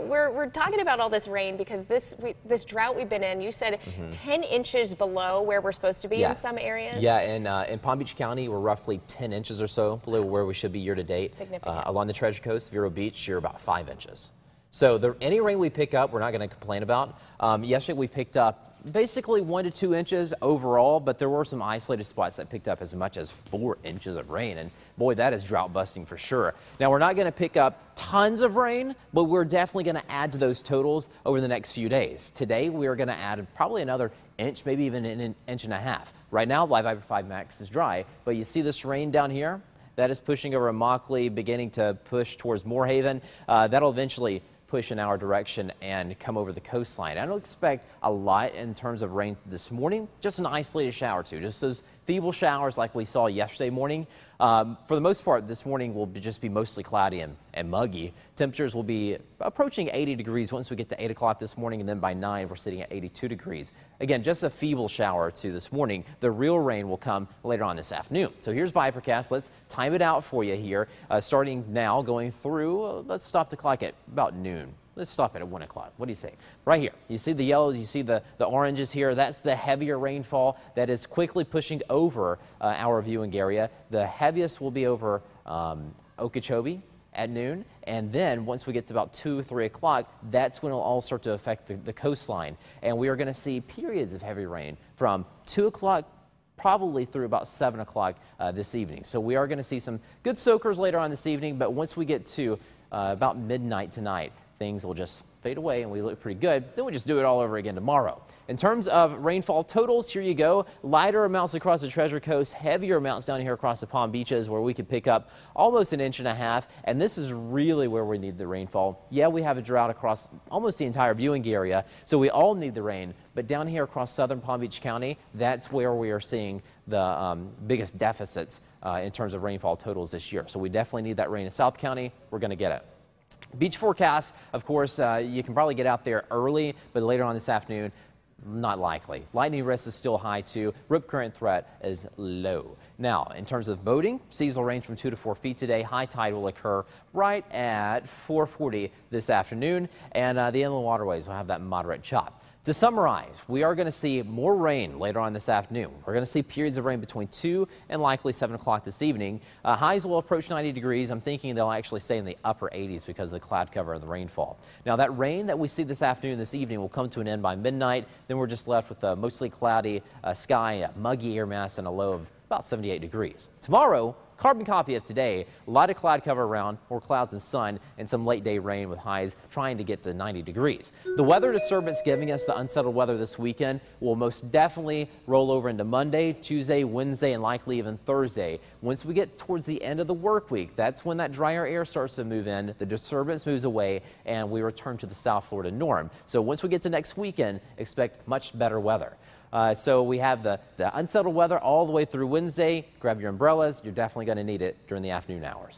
We're talking about all this rain because this drought we've been in, you said 10 inches below where we're supposed to be in some areas. Yeah, in Palm Beach County, we're roughly 10 inches or so below where we should be year to date. Significant. Along the Treasure Coast, Vero Beach, you're about 5 inches. So any rain we pick up, we're not going to complain about. Yesterday we picked up basically 1 to 2 inches overall, but there were some isolated spots that picked up as much as 4 inches of rain, and boy, that is drought busting for sure. Now, we're not going to pick up tons of rain, but we're definitely going to add to those totals over the next few days. Today, we are going to add probably another inch, maybe even an inch and a half. Right now, Live Viper 5 Max is dry, but you see this rain down here? That is pushing over Immokalee, beginning to push towards Moorhaven. That'll eventually push in our direction and come over the coastline. I don't expect a lot in terms of rain this morning, just an isolated shower or two, just those feeble showers like we saw yesterday morning. For the most part, this morning will just be mostly cloudy and muggy. Temperatures will be approaching 80 degrees once we get to 8 o'clock this morning, and then by 9 we're sitting at 82 degrees. Again, just a feeble shower or two this morning. The real rain will come later on this afternoon. So here's Vipercast. Let's time it out for you here, starting now, going through, let's stop the clock at about noon. Let's stop it at 1 o'clock. What do you say? Right here. You see the yellows, you see the oranges here. That's the heavier rainfall that is quickly pushing over our viewing area. The heaviest will be over Okeechobee at noon. And then once we get to about 2 or 3 o'clock, that's when it'll all start to affect the coastline. And we are going to see periods of heavy rain from 2 o'clock probably through about 7 o'clock this evening. So we are going to see some good soakers later on this evening. But once we get to about midnight tonight, things will just fade away and we look pretty good. Then we just do it all over again tomorrow. In terms of rainfall totals, here you go. Lighter amounts across the Treasure Coast, heavier amounts down here across the Palm Beaches where we could pick up almost an inch and a half. And this is really where we need the rainfall. Yeah, we have a drought across almost the entire viewing area, so we all need the rain. But down here across southern Palm Beach County, that's where we are seeing the biggest deficits in terms of rainfall totals this year. So we definitely need that rain in South County. We're going to get it. Beach forecast, of course, you can probably get out there early, but later on this afternoon, not likely. Lightning risk is still high too. Rip current threat is low. Now, in terms of boating, seas will range from 2 to 4 feet today. High tide will occur right at 4:40 this afternoon, and the inland waterways will have that moderate chop. To summarize, we are going to see more rain later on this afternoon. We're going to see periods of rain between 2 and likely 7 o'clock this evening. Highs will approach 90 degrees. I'm thinking they'll actually stay in the upper 80s because of the cloud cover and the rainfall. Now, that rain that we see this afternoon, this evening, will come to an end by midnight. Then we're just left with a mostly cloudy sky, a muggy air mass, and a low of about 78 degrees. Tomorrow, carbon copy of today, a lot of cloud cover around, more clouds and sun, and some late day rain with highs trying to get to 90 degrees. The weather disturbance giving us the unsettled weather this weekend will most definitely roll over into Monday, Tuesday, Wednesday, and likely even Thursday. Once we get towards the end of the work week, that's when that drier air starts to move in, the disturbance moves away, and we return to the South Florida norm. So once we get to next weekend, expect much better weather. So we have the unsettled weather all the way through Wednesday. Grab your umbrellas. You're definitely going to need it during the afternoon hours.